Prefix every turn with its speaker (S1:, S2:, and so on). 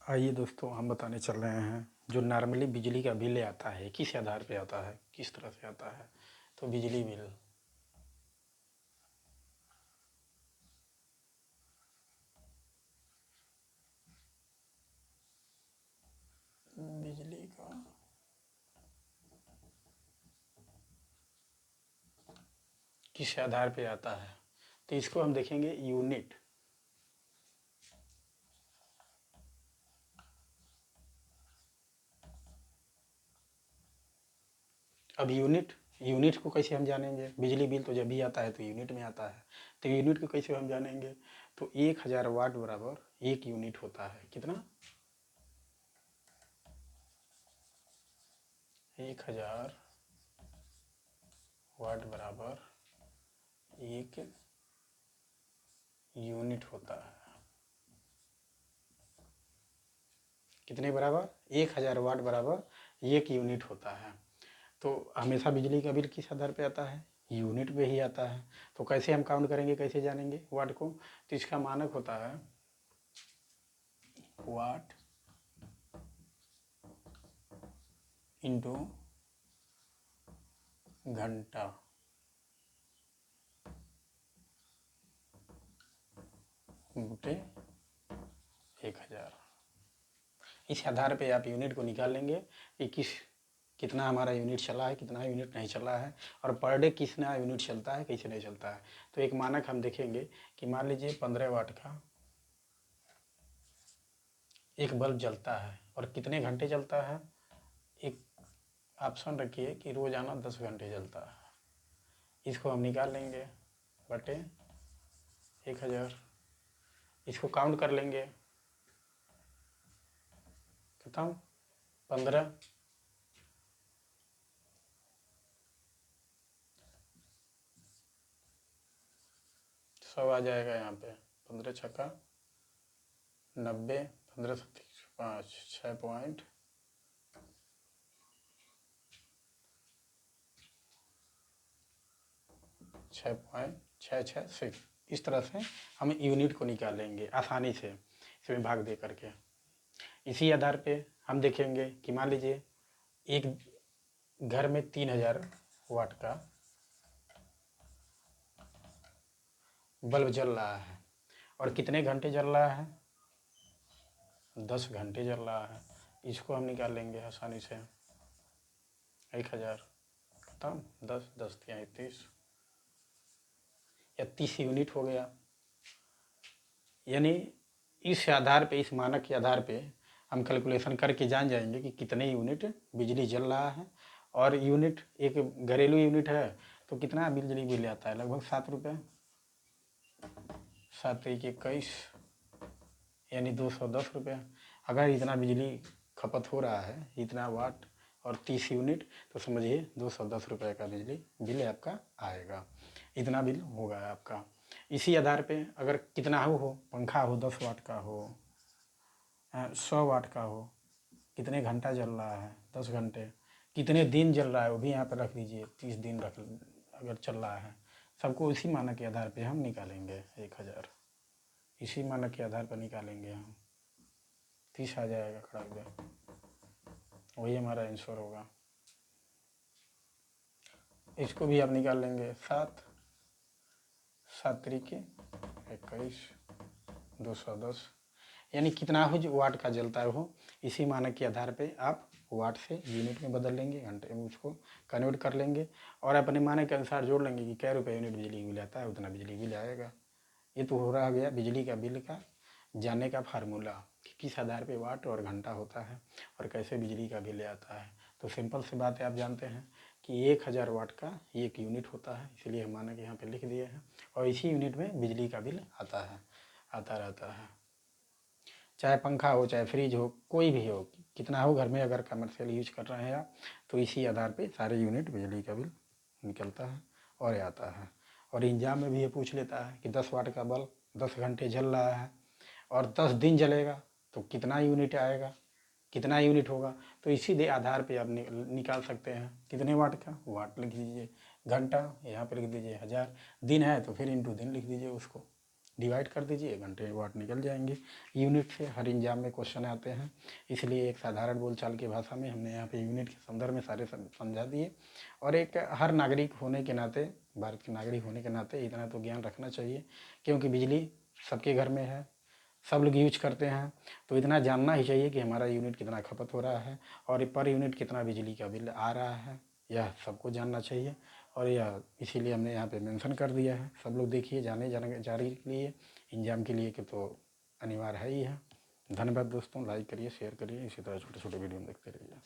S1: आइए दोस्तों, हम बताने चल रहे हैं जो नॉर्मली बिजली का बिल आता है किस आधार पे आता है, किस तरह से आता है। तो बिजली बिल, बिजली का किस आधार पे आता है, तो इसको हम देखेंगे यूनिट। अब यूनिट यूनिट को कैसे हम जानेंगे? बिजली बिल तो जब भी आता है तो यूनिट में आता है। तो यूनिट को कैसे हम जानेंगे? तो 1000 वाट बराबर 1 यूनिट होता है। कितना? 1000 वाट बराबर 1 यूनिट होता है। कितने बराबर? 1000 वाट बराबर 1 यूनिट होता है। तो हमेशा बिजली का बिल किस आधार पे आता है? यूनिट पे ही आता है। तो कैसे हम काउंट करेंगे, कैसे जानेंगे वाट को? तो इसका मानक होता है वाट इंटू घंटा बटे 1000। इस आधार पे आप यूनिट को निकाल लेंगे कि कितना हमारा यूनिट चला है, कितना यूनिट नहीं चला है, और पर डे कितना यूनिट चलता है, कैसे नहीं चलता है। तो एक मानक हम देखेंगे कि मान लीजिए 15 वाट का एक बल्ब जलता है और कितने घंटे चलता है। एक ऑप्शन रखिए कि रोजाना 10 घंटे जलता है। इसको हम निकाल लेंगे बटे 1000। इसको काउंट कर लेंगे, खत्म। 15, 100 आ जाएगा यहाँ पे। 15 छक्का 90, 15 7 5 6 पॉइंट 6.666। इस तरह से हम यूनिट को निकाल लेंगे आसानी से, इसमें भाग दे करके। इसी आधार पे हम देखेंगे कि मान लीजिए एक घर में 3000 वाट का बल्ब जल रहा है और कितने घंटे जल रहा है? 10 घंटे जल रहा है। इसको हम निकाल लेंगे आसानी से। 1000 खत्म। 10 10 या 30 या 30 यूनिट हो गया। यानी इस आधार पे, इस मानक के आधार पे हम कैलकुलेशन करके जान जाएंगे कि कितने यूनिट बिजली जल रहा है। और यूनिट एक घरेलू यूनिट है तो कितना बिजली बिल आता है? लगभग 7 रुपये। 7 × 1 = 21, यानी 210 रुपये। अगर इतना बिजली खपत हो रहा है, इतना वाट और 30 यूनिट, तो समझिए 210 रुपये का बिजली बिल आपका आएगा। इतना बिल होगा आपका। इसी आधार पे अगर कितना हो पंखा हो 10 वाट का हो, 100 वाट का हो, कितने घंटा जल रहा है? 10 घंटे। कितने दिन जल रहा है वो भी यहाँ पर रख लीजिए। 30 दिन रख अगर चल रहा है। सबको इसी मानक के आधार पे हम निकालेंगे 1000। इसी मानक के आधार पर निकालेंगे हम। 30 आ जाएगा खड़ा हुआ, वही हमारा आंसर होगा। इसको भी आप निकाल लेंगे। 7 7 × 21 210, यानी कितना हो जो वाट का जलता है वो इसी मानक के आधार पे आप वाट से यूनिट में बदल लेंगे, घंटे में उसको कन्वर्ट कर लेंगे और अपने मानक के अनुसार जोड़ लेंगे कि क्या रुपये यूनिट बिजली बिल आता है, उतना बिजली बिल आएगा। ये तो हो रहा गया बिजली का बिल का जानने का फार्मूला कि किस आधार पे वाट और घंटा होता है और कैसे बिजली का बिल आता है। तो सिंपल सी बात है, आप जानते हैं कि 1000 वाट का 1 यूनिट होता है, इसलिए हम मानक यहाँ पे लिख दिए हैं। और इसी यूनिट में बिजली का बिल आता रहता है। चाहे पंखा हो, चाहे फ्रिज हो, कोई भी हो, कितना हो घर में, अगर कमर्शियल यूज कर रहे हैं आप, तो इसी आधार पे सारे यूनिट बिजली का बिल निकलता है और आता है। और एग्जाम में भी ये पूछ लेता है कि 10 वाट का बल्ब 10 घंटे जल रहा है और 10 दिन जलेगा तो कितना यूनिट आएगा, कितना यूनिट होगा। तो इसी आधार पे आप निकाल सकते हैं कितने वाट का। वाट लिख दीजिए, घंटा यहाँ पे लिख दीजिए 1000, दिन है तो फिर इंटू दिन लिख दीजिए उसको। डिवाइड कर दीजिए, 1 घंटे में वाट निकल जाएंगे। यूनिट से हर एग्जाम में क्वेश्चन आते हैं, इसलिए एक साधारण बोलचाल की भाषा में हमने यहाँ पे यूनिट के संदर्भ में सारे समझा दिए। और एक हर नागरिक होने के नाते, भारत के नागरिक होने के नाते इतना तो ज्ञान रखना चाहिए, क्योंकि बिजली सबके घर में है, सब लोग यूज करते हैं, तो इतना जानना ही चाहिए कि हमारा यूनिट कितना खपत हो रहा है और पर यूनिट कितना बिजली का बिल आ रहा है, यह सबको जानना चाहिए। और यह इसीलिए हमने यहाँ पे मेंशन कर दिया है। सब लोग देखिए, जाने जारी के लिए, एग्जाम के लिए कि तो अनिवार्य है ही है। धन्यवाद दोस्तों, लाइक करिए, शेयर करिए, इसी तरह छोटे छोटे वीडियो देखते रहिए।